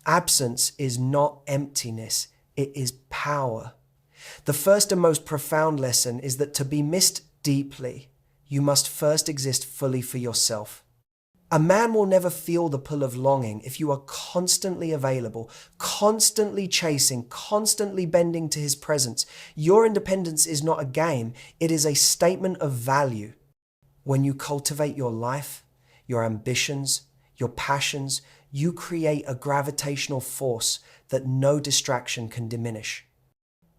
Absence is not emptiness, it is power. The first and most profound lesson is that to be missed deeply, you must first exist fully for yourself. A man will never feel the pull of longing if you are constantly available, constantly chasing, constantly bending to his presence. Your independence is not a game, it is a statement of value. When you cultivate your life, your ambitions, your passions, you create a gravitational force that no distraction can diminish.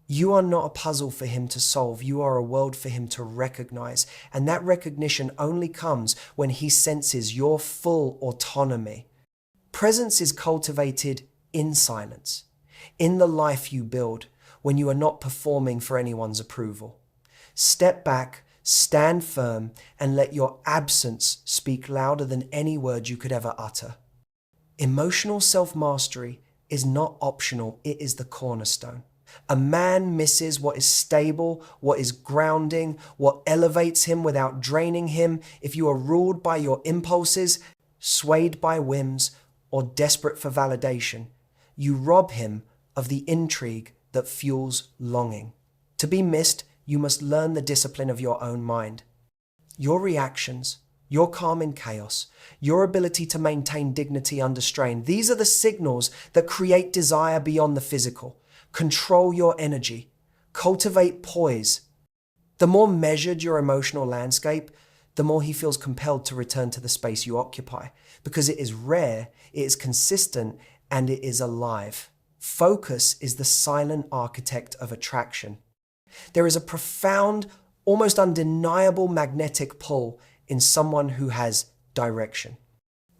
You are not a puzzle for him to solve, you are a world for him to recognize, and that recognition only comes when he senses your full autonomy. Presence is cultivated in silence, in the life you build, when you are not performing for anyone's approval. Step back, stand firm, and let your absence speak louder than any word you could ever utter. Emotional self-mastery is not optional, it is the cornerstone. A man misses what is stable, what is grounding, what elevates him without draining him. If you are ruled by your impulses, swayed by whims, or desperate for validation, you rob him of the intrigue that fuels longing. To be missed, you must learn the discipline of your own mind. Your reactions, your calm in chaos, your ability to maintain dignity under strain, these are the signals that create desire beyond the physical. Control your energy. Cultivate poise. The more measured your emotional landscape, the more he feels compelled to return to the space you occupy, because it is rare, it is consistent, and it is alive. Focus is the silent architect of attraction. There is a profound, almost undeniable magnetic pull in someone who has direction.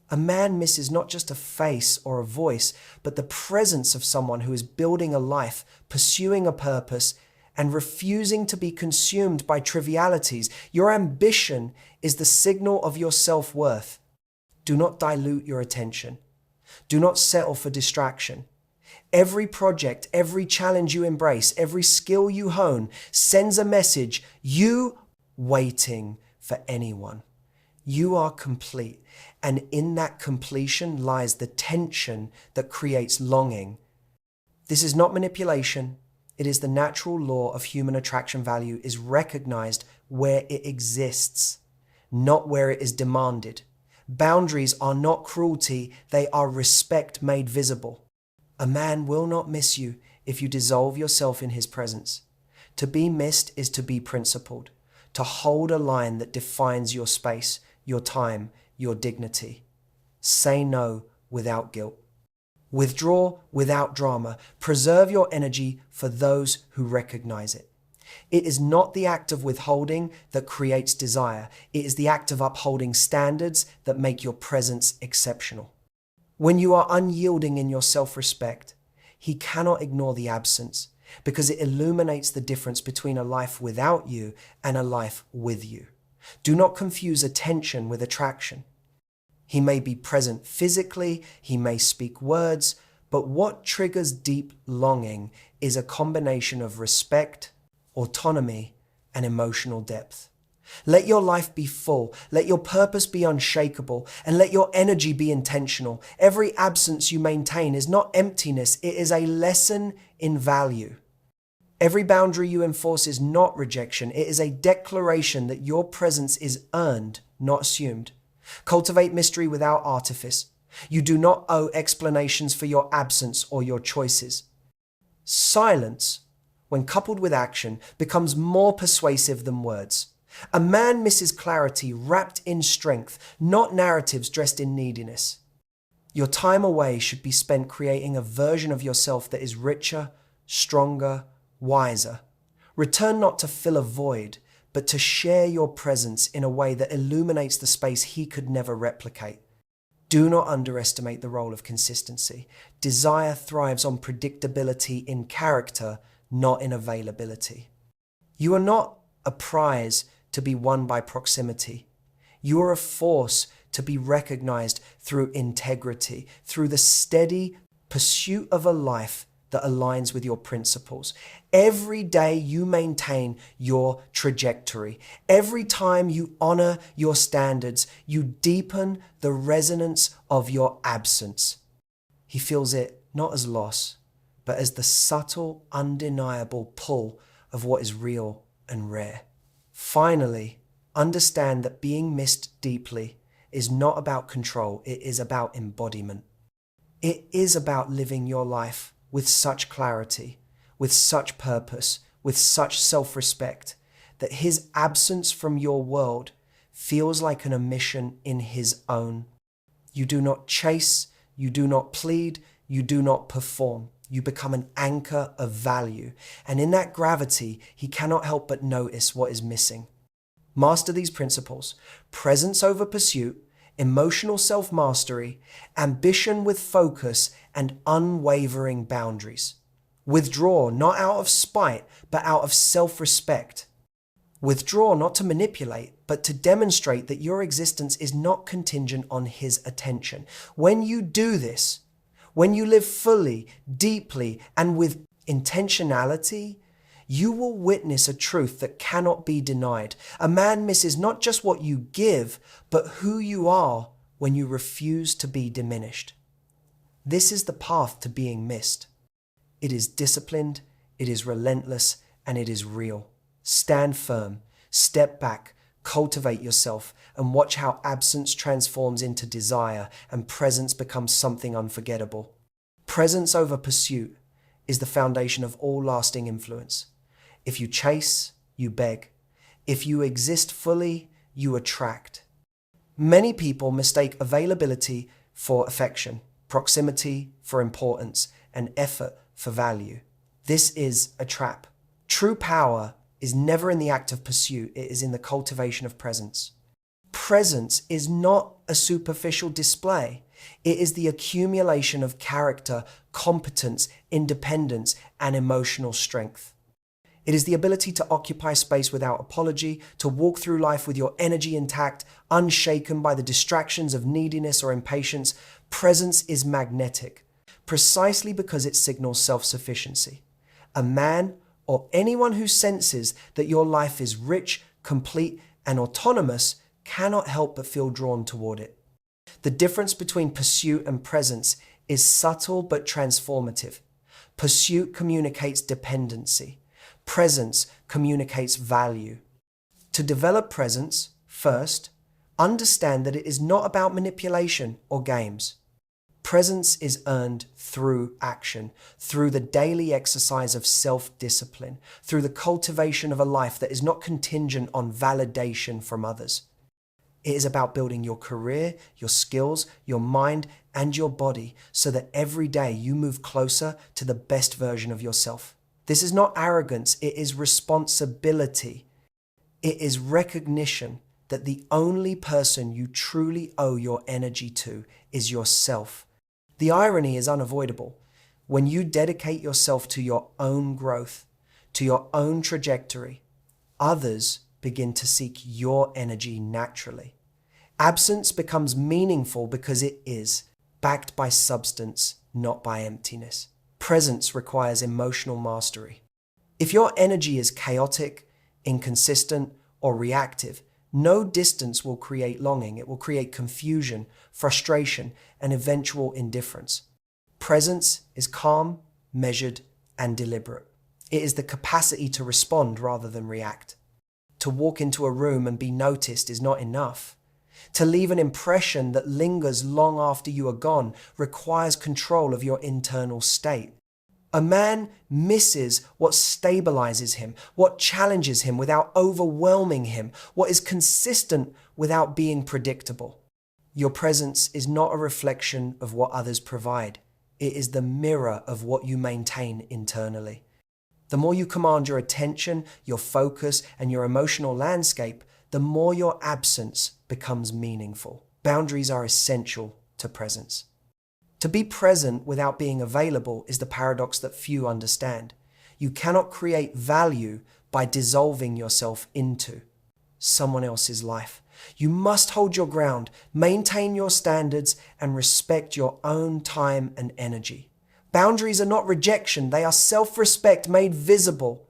A man misses not just a face or a voice, but the presence of someone who is building a life, pursuing a purpose, and refusing to be consumed by trivialities. Your ambition is the signal of your self-worth. Do not dilute your attention. Do not settle for distraction. Every project, every challenge you embrace, every skill you hone sends a message, you waiting for anyone. You are complete, and in that completion lies the tension that creates longing. This is not manipulation. It is the natural law of human attraction. Value is recognized where it exists, not where it is demanded. Boundaries are not cruelty, they are respect made visible. A man will not miss you if you dissolve yourself in his presence. To be missed is to be principled, to hold a line that defines your space, your time, your dignity. Say no without guilt. Withdraw without drama. Preserve your energy for those who recognize it. It is not the act of withholding that creates desire. It is the act of upholding standards that make your presence exceptional. When you are unyielding in your self-respect, he cannot ignore the absence because it illuminates the difference between a life without you and a life with you. Do not confuse attention with attraction. He may be present physically, he may speak words, but what triggers deep longing is a combination of respect, autonomy, and emotional depth. Let your life be full, let your purpose be unshakable, and let your energy be intentional. Every absence you maintain is not emptiness, it is a lesson in value. Every boundary you enforce is not rejection, it is a declaration that your presence is earned, not assumed. Cultivate mystery without artifice. You do not owe explanations for your absence or your choices. Silence, when coupled with action, becomes more persuasive than words. A man misses clarity wrapped in strength, not narratives dressed in neediness. Your time away should be spent creating a version of yourself that is richer, stronger, wiser. Return not to fill a void, but to share your presence in a way that illuminates the space he could never replicate. Do not underestimate the role of consistency. Desire thrives on predictability in character, not in availability. You are not a prize to be won by proximity. You are a force to be recognized through integrity, through the steady pursuit of a life that aligns with your principles. Every day you maintain your trajectory. Every time you honor your standards, you deepen the resonance of your absence. He feels it not as loss, but as the subtle, undeniable pull of what is real and rare. Finally, understand that being missed deeply is not about control, it is about embodiment. It is about living your life with such clarity, with such purpose, with such self-respect, that his absence from your world feels like an omission in his own. You do not chase, you do not plead, you do not perform. You become an anchor of value, and in that gravity, he cannot help but notice what is missing. Master these principles: presence over pursuit, emotional self-mastery, ambition with focus, and unwavering boundaries. Withdraw not out of spite, but out of self-respect. Withdraw not to manipulate, but to demonstrate that your existence is not contingent on his attention. When you do this, when you live fully, deeply, and with intentionality, you will witness a truth that cannot be denied. A man misses not just what you give, but who you are when you refuse to be diminished. This is the path to being missed. It is disciplined, it is relentless, and it is real. Stand firm, step back, cultivate yourself, and watch how absence transforms into desire and presence becomes something unforgettable. Presence over pursuit is the foundation of all lasting influence. If you chase, you beg. If you exist fully, you attract. Many people mistake availability for affection, proximity for importance, and effort for value. This is a trap. True power is never in the act of pursuit, it is in the cultivation of presence. Presence is not a superficial display. It is the accumulation of character, competence, independence, and emotional strength. It is the ability to occupy space without apology, to walk through life with your energy intact, unshaken by the distractions of neediness or impatience. Presence is magnetic, precisely because it signals self-sufficiency. A man or anyone who senses that your life is rich, complete, and autonomous cannot help but feel drawn toward it. The difference between pursuit and presence is subtle but transformative. Pursuit communicates dependency. Presence communicates value. To develop presence, first, understand that it is not about manipulation or games. Presence is earned through action, through the daily exercise of self-discipline, through the cultivation of a life that is not contingent on validation from others. It is about building your career, your skills, your mind, and your body so that every day you move closer to the best version of yourself. This is not arrogance, it is responsibility. It is recognition that the only person you truly owe your energy to is yourself. The irony is unavoidable. When you dedicate yourself to your own growth, to your own trajectory, others begin to seek your energy naturally. Absence becomes meaningful because it is backed by substance, not by emptiness. Presence requires emotional mastery. If your energy is chaotic, inconsistent, or reactive, no distance will create longing. It will create confusion, frustration, and eventual indifference. Presence is calm, measured, and deliberate. It is the capacity to respond rather than react. To walk into a room and be noticed is not enough. To leave an impression that lingers long after you are gone requires control of your internal state. A man misses what stabilizes him, what challenges him without overwhelming him, what is consistent without being predictable. Your presence is not a reflection of what others provide. It is the mirror of what you maintain internally. The more you command your attention, your focus, and your emotional landscape, the more your absence becomes meaningful. Boundaries are essential to presence. To be present without being available is the paradox that few understand. You cannot create value by dissolving yourself into someone else's life. You must hold your ground, maintain your standards, and respect your own time and energy. Boundaries are not rejection, they are self-respect made visible.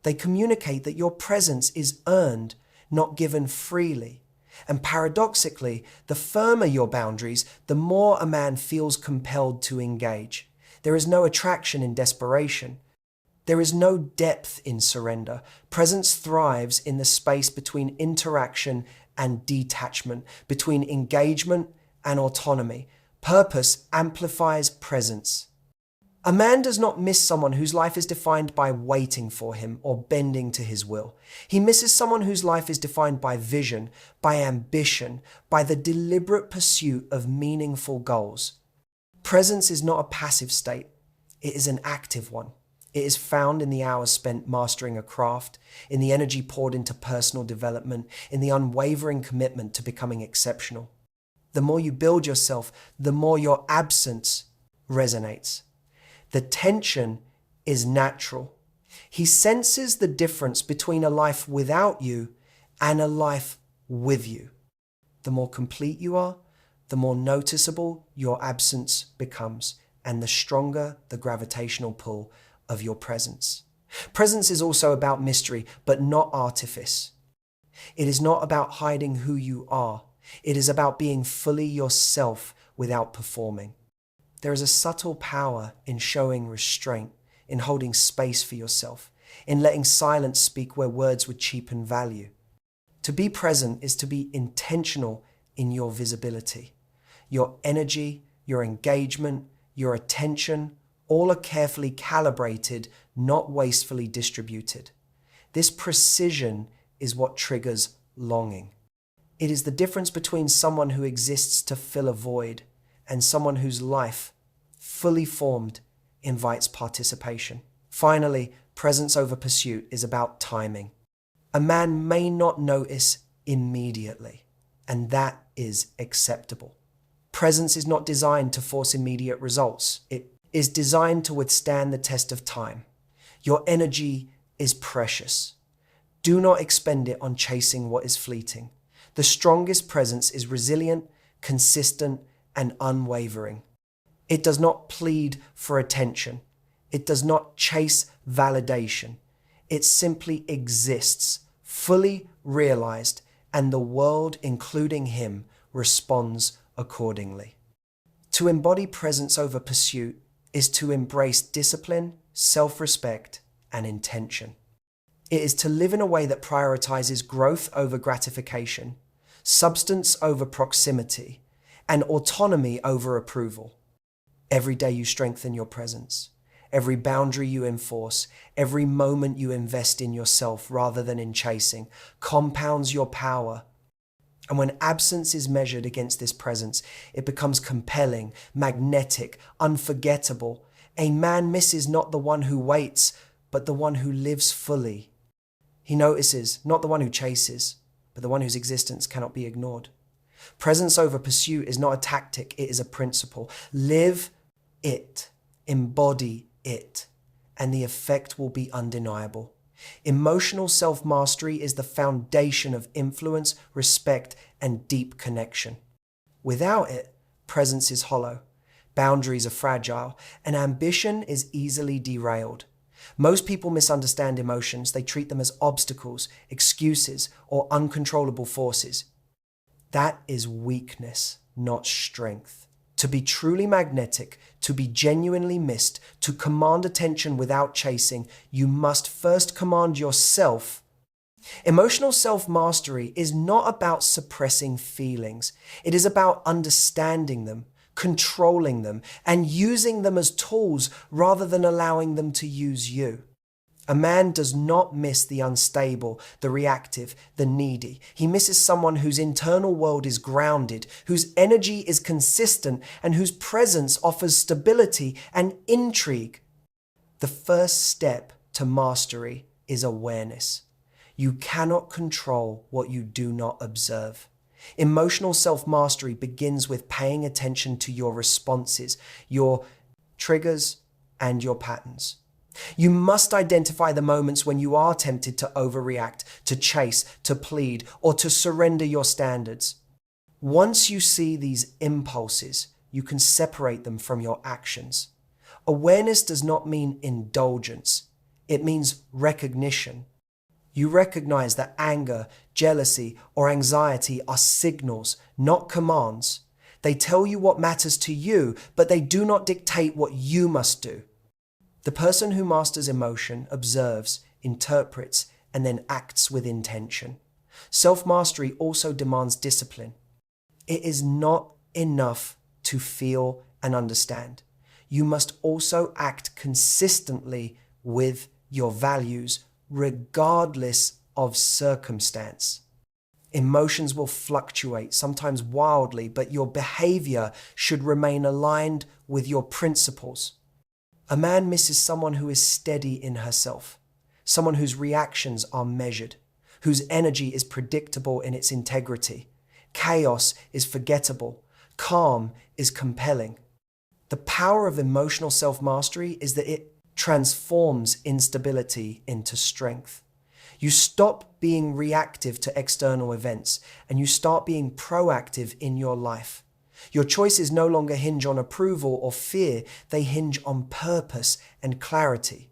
They communicate that your presence is earned, not given freely. And paradoxically, the firmer your boundaries, the more a man feels compelled to engage. There is no attraction in desperation. There is no depth in surrender. Presence thrives in the space between interaction and detachment, between engagement and autonomy. Purpose amplifies presence. A man does not miss someone whose life is defined by waiting for him or bending to his will. He misses someone whose life is defined by vision, by ambition, by the deliberate pursuit of meaningful goals. Presence is not a passive state. It is an active one. It is found in the hours spent mastering a craft, in the energy poured into personal development, in the unwavering commitment to becoming exceptional. The more you build yourself, the more your absence resonates. The tension is natural. He senses the difference between a life without you and a life with you. The more complete you are, the more noticeable your absence becomes, and the stronger the gravitational pull of your presence. Presence is also about mystery, but not artifice. It is not about hiding who you are. It is about being fully yourself without performing. There is a subtle power in showing restraint, in holding space for yourself, in letting silence speak where words would cheapen value. To be present is to be intentional in your visibility. Your energy, your engagement, your attention, all are carefully calibrated, not wastefully distributed. This precision is what triggers longing. It is the difference between someone who exists to fill a void and someone whose life, fully formed, invites participation. Finally, presence over pursuit is about timing. A man may not notice immediately, and that is acceptable. Presence is not designed to force immediate results. It is designed to withstand the test of time. Your energy is precious. Do not expend it on chasing what is fleeting. The strongest presence is resilient, consistent, and unwavering. It does not plead for attention. It does not chase validation. It simply exists, fully realized, and the world, including him, responds accordingly. To embody presence over pursuit is to embrace discipline, self-respect, and intention. It is to live in a way that prioritizes growth over gratification, substance over proximity, and autonomy over approval. Every day you strengthen your presence. Every boundary you enforce, every moment you invest in yourself rather than in chasing, compounds your power. And when absence is measured against this presence, it becomes compelling, magnetic, unforgettable. A man misses not the one who waits, but the one who lives fully. He notices not the one who chases, but the one whose existence cannot be ignored. Presence over pursuit is not a tactic, it is a principle. Live it, embody it, and the effect will be undeniable. Emotional self-mastery is the foundation of influence, respect, and deep connection. Without it, presence is hollow, boundaries are fragile, and ambition is easily derailed. Most people misunderstand emotions. They treat them as obstacles, excuses, or uncontrollable forces. That is weakness, not strength. To be truly magnetic, to be genuinely missed, to command attention without chasing, you must first command yourself. Emotional self-mastery is not about suppressing feelings. It is about understanding them, controlling them, and using them as tools rather than allowing them to use you. A man does not miss the unstable, the reactive, the needy. He misses someone whose internal world is grounded, whose energy is consistent, and whose presence offers stability and intrigue. The first step to mastery is awareness. You cannot control what you do not observe. Emotional self-mastery begins with paying attention to your responses, your triggers, and your patterns. You must identify the moments when you are tempted to overreact, to chase, to plead, or to surrender your standards. Once you see these impulses, you can separate them from your actions. Awareness does not mean indulgence. It means recognition. You recognize that anger, jealousy, or anxiety are signals, not commands. They tell you what matters to you, but they do not dictate what you must do. The person who masters emotion observes, interprets, and then acts with intention. Self-mastery also demands discipline. It is not enough to feel and understand. You must also act consistently with your values, regardless of circumstance. Emotions will fluctuate, sometimes wildly, but your behavior should remain aligned with your principles. A man misses someone who is steady in herself, someone whose reactions are measured, whose energy is predictable in its integrity. Chaos is forgettable. Calm is compelling. The power of emotional self-mastery is that it transforms instability into strength. You stop being reactive to external events and you start being proactive in your life. Your choices no longer hinge on approval or fear, they hinge on purpose and clarity.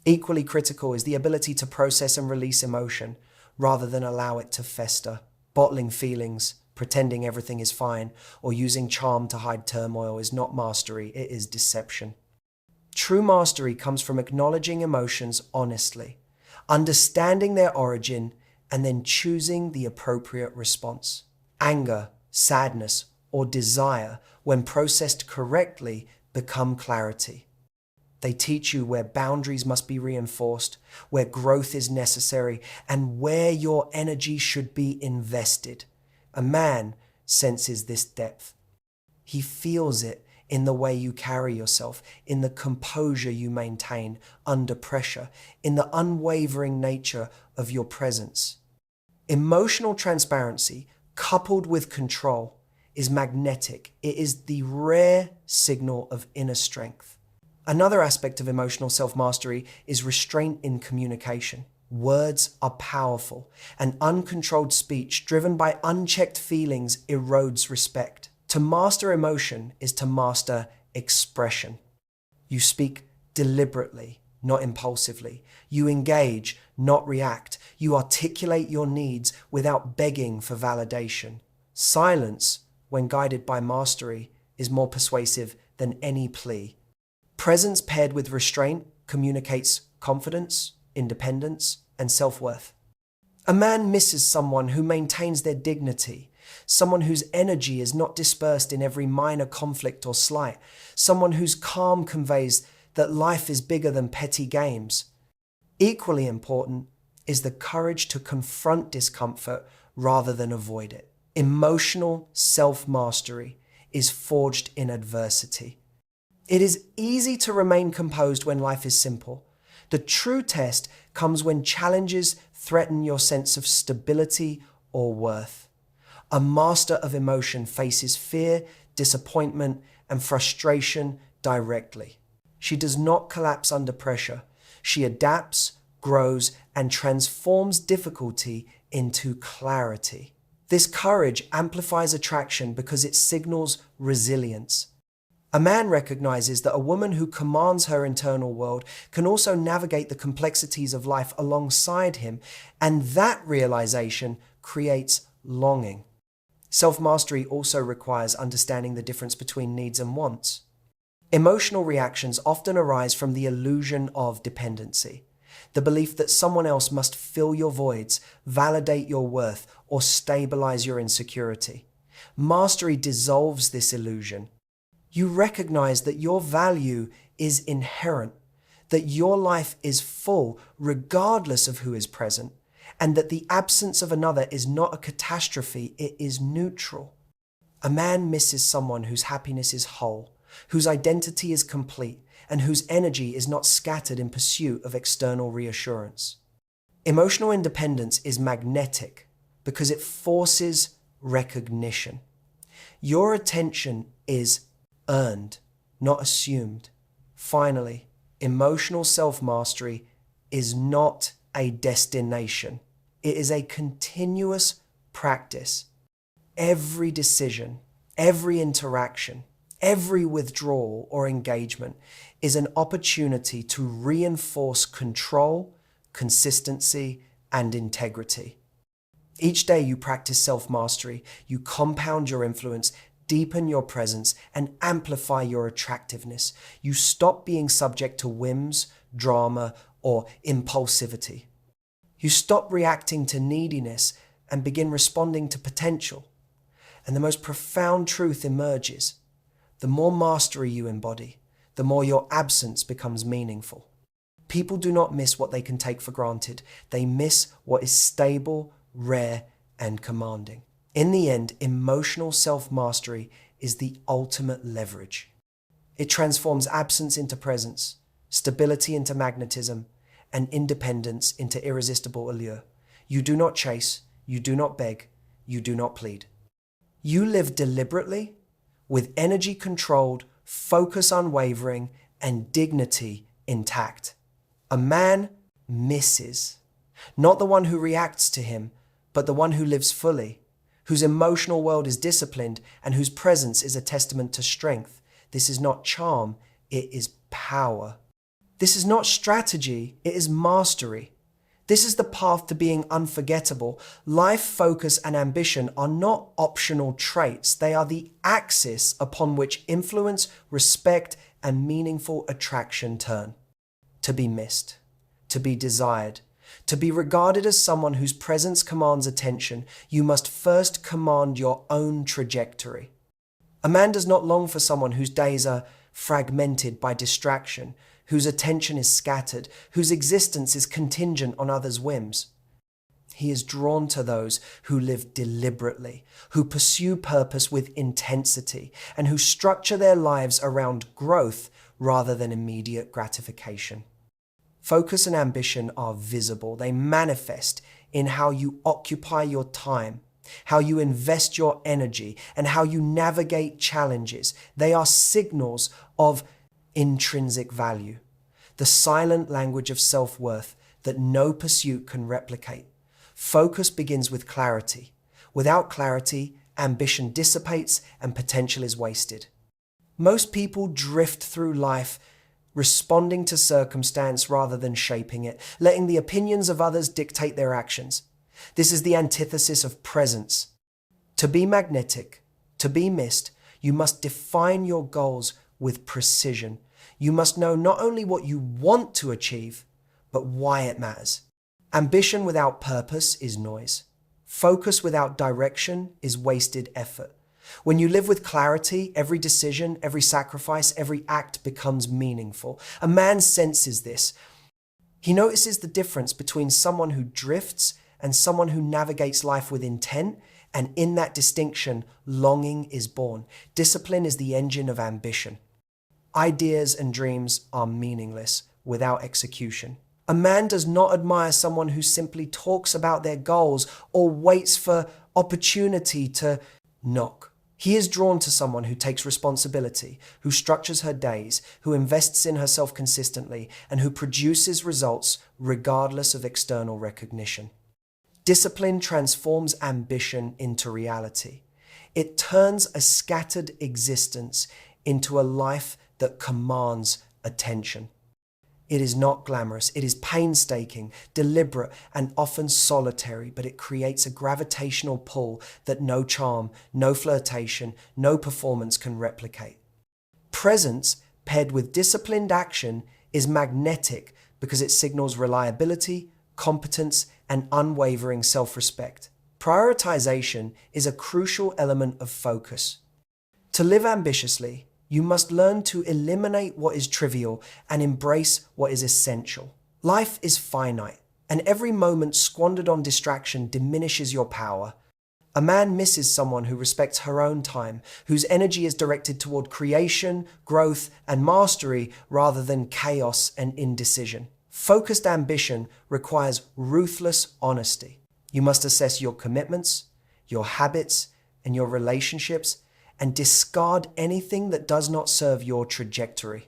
Equally critical is the ability to process and release emotion rather than allow it to fester. Bottling feelings, pretending everything is fine, or using charm to hide turmoil is not mastery, it is deception. True mastery comes from acknowledging emotions honestly, understanding their origin, and then choosing the appropriate response. Anger, sadness, or desire, when processed correctly, become clarity. They teach you where boundaries must be reinforced, where growth is necessary, and where your energy should be invested. A man senses this depth. He feels it in the way you carry yourself, in the composure you maintain under pressure, in the unwavering nature of your presence. Emotional transparency, coupled with control, is magnetic. It is the rare signal of inner strength. Another aspect of emotional self-mastery is restraint in communication. Words are powerful, and uncontrolled speech driven by unchecked feelings erodes respect. To master emotion is to master expression. You speak deliberately, not impulsively. You engage, not react. You articulate your needs without begging for validation. Silence, when guided by mastery, is more persuasive than any plea. Presence paired with restraint communicates confidence, independence, and self-worth. A man misses someone who maintains their dignity, someone whose energy is not dispersed in every minor conflict or slight, someone whose calm conveys that life is bigger than petty games. Equally important is the courage to confront discomfort rather than avoid it. Emotional self-mastery is forged in adversity. It is easy to remain composed when life is simple. The true test comes when challenges threaten your sense of stability or worth. A master of emotion faces fear, disappointment, and frustration directly. She does not collapse under pressure. She adapts, grows, and transforms difficulty into clarity. This courage amplifies attraction because it signals resilience. A man recognizes that a woman who commands her internal world can also navigate the complexities of life alongside him, and that realization creates longing. Self-mastery also requires understanding the difference between needs and wants. Emotional reactions often arise from the illusion of dependency, the belief that someone else must fill your voids, validate your worth, or stabilize your insecurity. Mastery dissolves this illusion. You recognize that your value is inherent, that your life is full regardless of who is present, and that the absence of another is not a catastrophe, it is neutral. A man misses someone whose happiness is whole, whose identity is complete, and whose energy is not scattered in pursuit of external reassurance. Emotional independence is magnetic because it forces recognition. Your attention is earned, not assumed. Finally, emotional self-mastery is not a destination. It is a continuous practice. Every decision, every interaction, every withdrawal or engagement is an opportunity to reinforce control, consistency, and integrity. Each day you practice self-mastery, you compound your influence, deepen your presence, and amplify your attractiveness. You stop being subject to whims, drama, or impulsivity. You stop reacting to neediness and begin responding to potential. And the most profound truth emerges. The more mastery you embody, the more your absence becomes meaningful. People do not miss what they can take for granted. They miss what is stable, rare, and commanding. In the end, emotional self-mastery is the ultimate leverage. It transforms absence into presence, stability into magnetism, and independence into irresistible allure. You do not chase, you do not beg, you do not plead. You live deliberately, with energy controlled, focus unwavering, and dignity intact. A man misses, not the one who reacts to him, but the one who lives fully, whose emotional world is disciplined and whose presence is a testament to strength. This is not charm, it is power. This is not strategy, it is mastery. This is the path to being unforgettable. Life, focus, and ambition are not optional traits. They are the axis upon which influence, respect, and meaningful attraction turn. To be missed, to be desired, to be regarded as someone whose presence commands attention, you must first command your own trajectory. A man does not long for someone whose days are fragmented by distraction, whose attention is scattered, whose existence is contingent on others' whims. He is drawn to those who live deliberately, who pursue purpose with intensity, and who structure their lives around growth rather than immediate gratification. Focus and ambition are visible. They manifest in how you occupy your time, how you invest your energy, and how you navigate challenges. They are signals of intrinsic value, the silent language of self-worth that no pursuit can replicate. Focus begins with clarity. Without clarity, ambition dissipates and potential is wasted. Most people drift through life responding to circumstance rather than shaping it, letting the opinions of others dictate their actions. This is the antithesis of presence. To be magnetic, to be missed, you must define your goals with precision. You must know not only what you want to achieve, but why it matters. Ambition without purpose is noise. Focus without direction is wasted effort. When you live with clarity, every decision, every sacrifice, every act becomes meaningful. A man senses this. He notices the difference between someone who drifts and someone who navigates life with intent, and in that distinction, longing is born. Discipline is the engine of ambition. Ideas and dreams are meaningless without execution. A man does not admire someone who simply talks about their goals or waits for opportunity to knock. He is drawn to someone who takes responsibility, who structures her days, who invests in herself consistently, and who produces results regardless of external recognition. Discipline transforms ambition into reality. It turns a scattered existence into a life that commands attention. It is not glamorous, it is painstaking, deliberate, and often solitary, but it creates a gravitational pull that no charm, no flirtation, no performance can replicate. Presence, paired with disciplined action, is magnetic because it signals reliability, competence, and unwavering self-respect. Prioritization is a crucial element of focus. To live ambitiously, you must learn to eliminate what is trivial and embrace what is essential. Life is finite, and every moment squandered on distraction diminishes your power. A man misses someone who respects her own time, whose energy is directed toward creation, growth, and mastery rather than chaos and indecision. Focused ambition requires ruthless honesty. You must assess your commitments, your habits, and your relationships, and discard anything that does not serve your trajectory.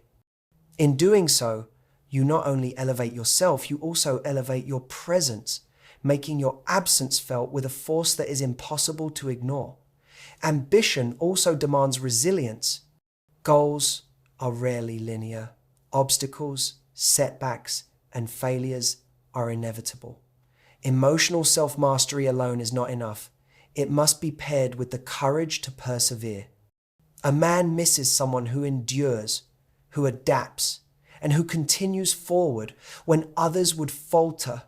In doing so, you not only elevate yourself, you also elevate your presence, making your absence felt with a force that is impossible to ignore. Ambition also demands resilience. Goals are rarely linear. Obstacles, setbacks, and failures are inevitable. Emotional self-mastery alone is not enough. It must be paired with the courage to persevere. A man misses someone who endures, who adapts, and who continues forward when others would falter.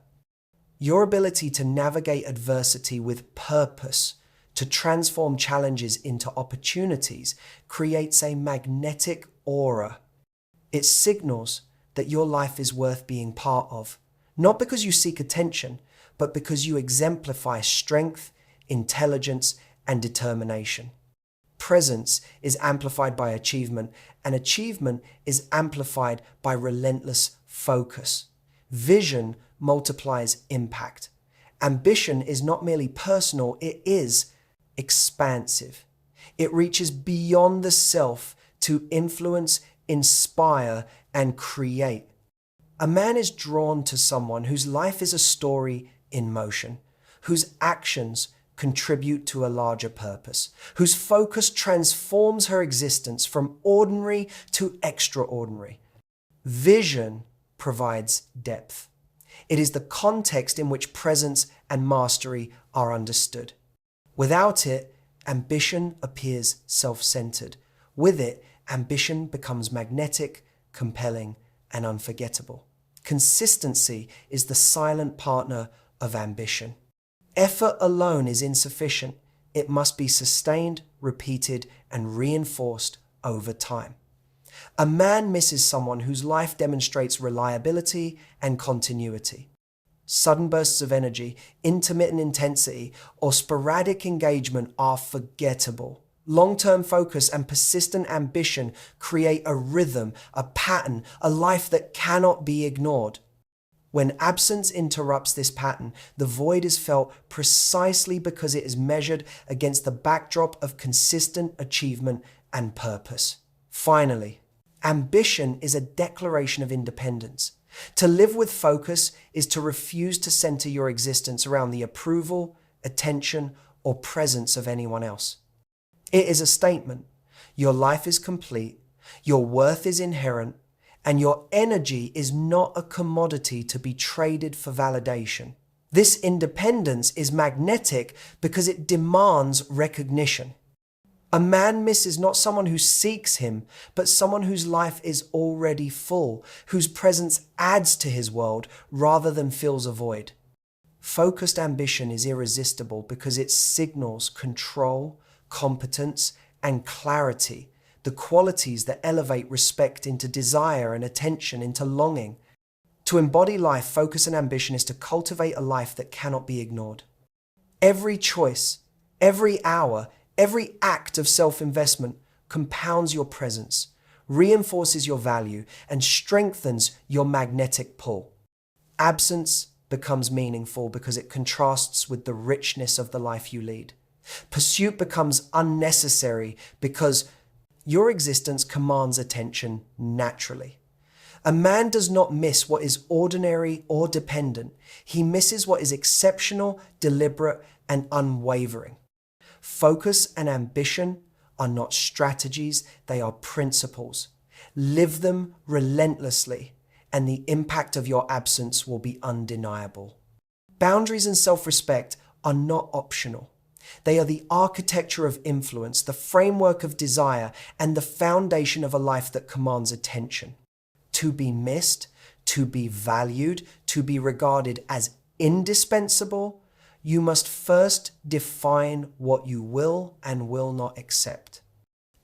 Your ability to navigate adversity with purpose, to transform challenges into opportunities, creates a magnetic aura. It signals that your life is worth being part of, not because you seek attention, but because you exemplify strength, intelligence, and determination. Presence is amplified by achievement, and achievement is amplified by relentless focus. Vision multiplies impact. Ambition is not merely personal, it is expansive. It reaches beyond the self to influence, inspire, and create. A man is drawn to someone whose life is a story in motion, whose actions contribute to a larger purpose, whose focus transforms her existence from ordinary to extraordinary. Vision provides depth. It is the context in which presence and mastery are understood. Without it, ambition appears self-centered. With it, ambition becomes magnetic, compelling, and unforgettable. Consistency is the silent partner of ambition. Effort alone is insufficient. It must be sustained, repeated, and reinforced over time. A man misses someone whose life demonstrates reliability and continuity. Sudden bursts of energy, intermittent intensity, or sporadic engagement are forgettable. Long-term focus and persistent ambition create a rhythm, a pattern, a life that cannot be ignored. When absence interrupts this pattern, the void is felt precisely because it is measured against the backdrop of consistent achievement and purpose. Finally, ambition is a declaration of independence. To live with focus is to refuse to center your existence around the approval, attention, or presence of anyone else. It is a statement. Your life is complete, your worth is inherent, and your energy is not a commodity to be traded for validation. This independence is magnetic because it demands recognition. A man misses not someone who seeks him, but someone whose life is already full, whose presence adds to his world rather than fills a void. Focused ambition is irresistible because it signals control, competence, and clarity, the qualities that elevate respect into desire and attention into longing. To embody life, focus and ambition is to cultivate a life that cannot be ignored. Every choice, every hour, every act of self-investment compounds your presence, reinforces your value, and strengthens your magnetic pull. Absence becomes meaningful because it contrasts with the richness of the life you lead. Pursuit becomes unnecessary because your existence commands attention naturally. A man does not miss what is ordinary or dependent. He misses what is exceptional, deliberate, and unwavering. Focus and ambition are not strategies, they are principles. Live them relentlessly, and the impact of your absence will be undeniable. Boundaries and self-respect are not optional. They are the architecture of influence, the framework of desire, and the foundation of a life that commands attention. To be missed, to be valued, to be regarded as indispensable, you must first define what you will and will not accept.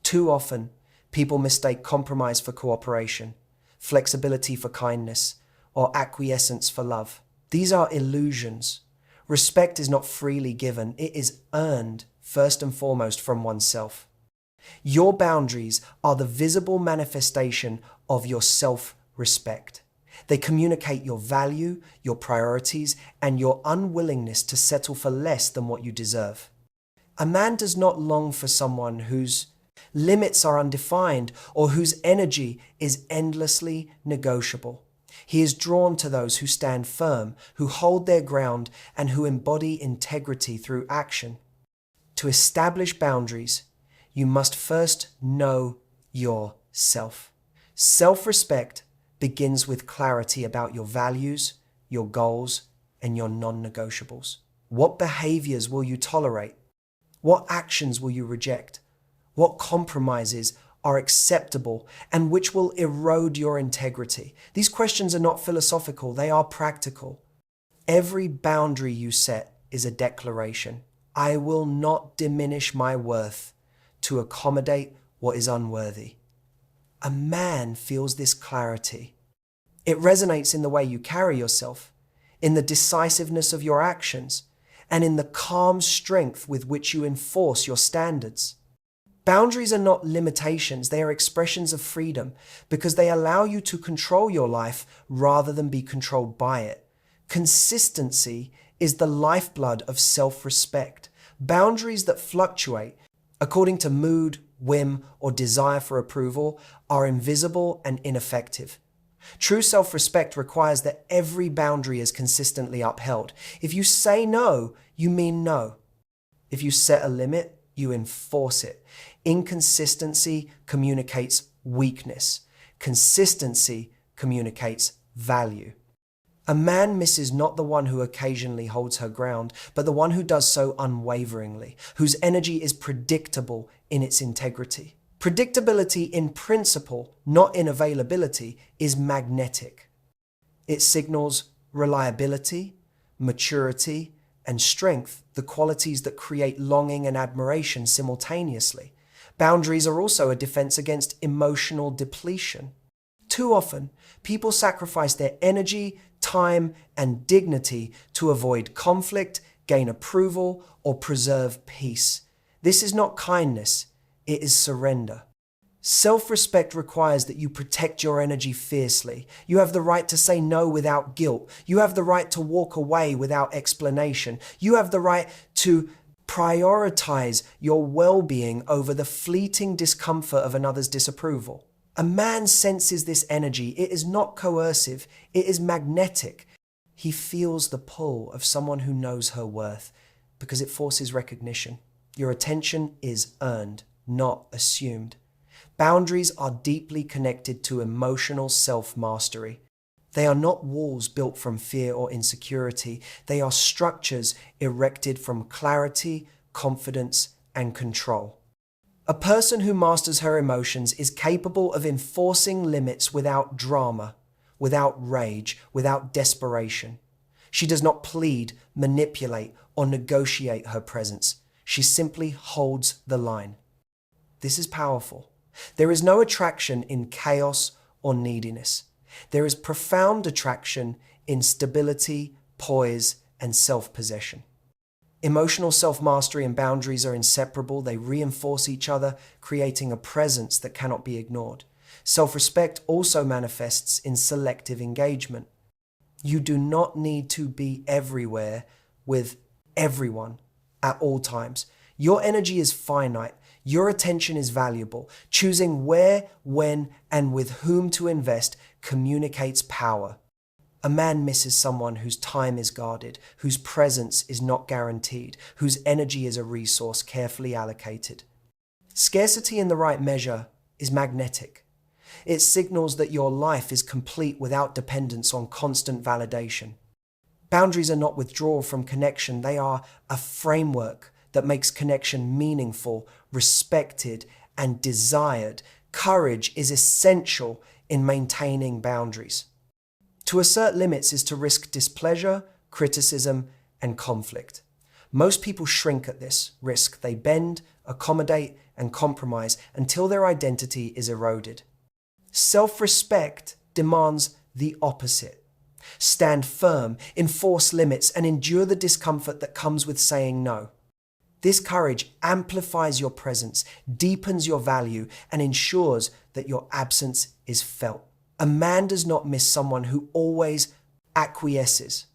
Too often, people mistake compromise for cooperation, flexibility for kindness, or acquiescence for love. These are illusions. Respect is not freely given, it is earned first and foremost from oneself. Your boundaries are the visible manifestation of your self-respect. They communicate your value, your priorities, and your unwillingness to settle for less than what you deserve. A man does not long for someone whose limits are undefined or whose energy is endlessly negotiable. He is drawn to those who stand firm, who hold their ground, and who embody integrity through action. To establish boundaries, you must first know yourself. Self-respect begins with clarity about your values, your goals, and your non-negotiables? What behaviors will you tolerate? What actions will you reject? What compromises are acceptable and which will erode your integrity? These questions are not philosophical, they are practical. Every boundary you set is a declaration. I will not diminish my worth to accommodate what is unworthy. A man feels this clarity. It resonates in the way you carry yourself, in the decisiveness of your actions, and in the calm strength with which you enforce your standards. Boundaries are not limitations, they are expressions of freedom because they allow you to control your life rather than be controlled by it. Consistency is the lifeblood of self-respect. Boundaries that fluctuate according to mood, whim, or desire for approval are invisible and ineffective. True self-respect requires that every boundary is consistently upheld. If you say no, you mean no. If you set a limit, you enforce it. Inconsistency communicates weakness. Consistency communicates value. A man misses not the one who occasionally holds her ground, but the one who does so unwaveringly, whose energy is predictable in its integrity. Predictability in principle, not in availability, is magnetic. It signals reliability, maturity, and strength, the qualities that create longing and admiration simultaneously. Boundaries are also a defense against emotional depletion. Too often, people sacrifice their energy, time, and dignity to avoid conflict, gain approval, or preserve peace. This is not kindness, it is surrender. Self-respect requires that you protect your energy fiercely. You have the right to say no without guilt. You have the right to walk away without explanation. You have the right to prioritize your well-being over the fleeting discomfort of another's disapproval. A man senses this energy. It is not coercive. It is magnetic. He feels the pull of someone who knows her worth because it forces recognition. Your attention is earned, not assumed. Boundaries are deeply connected to emotional self-mastery. They are not walls built from fear or insecurity. They are structures erected from clarity, confidence, and control. A person who masters her emotions is capable of enforcing limits without drama, without rage, without desperation. She does not plead, manipulate, or negotiate her presence. She simply holds the line. This is powerful. There is no attraction in chaos or neediness. There is profound attraction in stability, poise, and self-possession. Emotional self-mastery and boundaries are inseparable. They reinforce each other, creating a presence that cannot be ignored. Self-respect also manifests in selective engagement. You do not need to be everywhere with everyone at all times. Your energy is finite. Your attention is valuable. Choosing where, when, and with whom to invest communicates power. A man misses someone whose time is guarded, whose presence is not guaranteed, whose energy is a resource carefully allocated. Scarcity in the right measure is magnetic. It signals that your life is complete without dependence on constant validation. Boundaries are not withdrawal from connection. They are a framework that makes connection meaningful, respected, and desired. Courage is essential in maintaining boundaries. To assert limits is to risk displeasure, criticism, and conflict. Most people shrink at this risk. They bend, accommodate, and compromise until their identity is eroded. Self-respect demands the opposite. Stand firm, enforce limits, and endure the discomfort that comes with saying no. This courage amplifies your presence, deepens your value, and ensures that your absence is felt. A man does not miss someone who always acquiesces.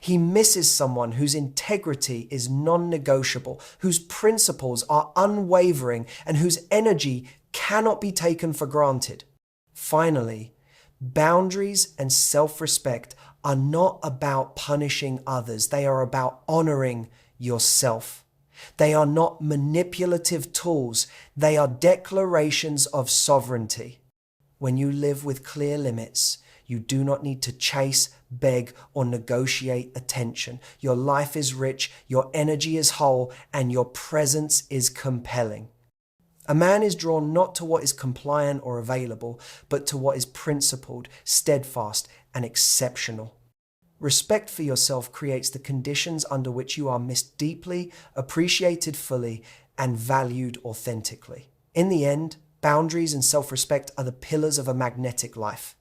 He misses someone whose integrity is non-negotiable, whose principles are unwavering, and whose energy cannot be taken for granted. Finally, boundaries and self-respect are not about punishing others. They are about honoring yourself. They are not manipulative tools. They are declarations of sovereignty. When you live with clear limits, You do not need to chase, beg, or negotiate attention. Your life is rich, your energy is whole, and your presence is compelling. A man is drawn not to what is compliant or available, but to what is principled, steadfast, and exceptional. Respect for yourself creates the conditions under which you are missed deeply, appreciated fully, and valued authentically. In the end, boundaries and self-respect are the pillars of a magnetic life.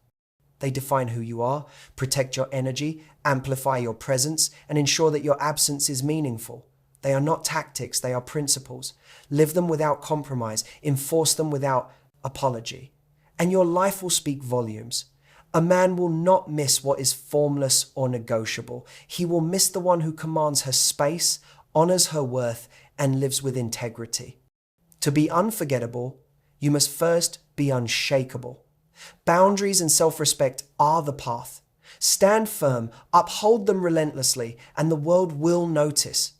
They define who you are, protect your energy, amplify your presence, and ensure that your absence is meaningful. They are not tactics, they are principles. Live them without compromise, enforce them without apology, and your life will speak volumes. A man will not miss what is formless or negotiable. He will miss the one who commands her space, honors her worth, and lives with integrity. To be unforgettable, you must first be unshakable. Boundaries and self-respect are the path. Stand firm, uphold them relentlessly, and the world will notice.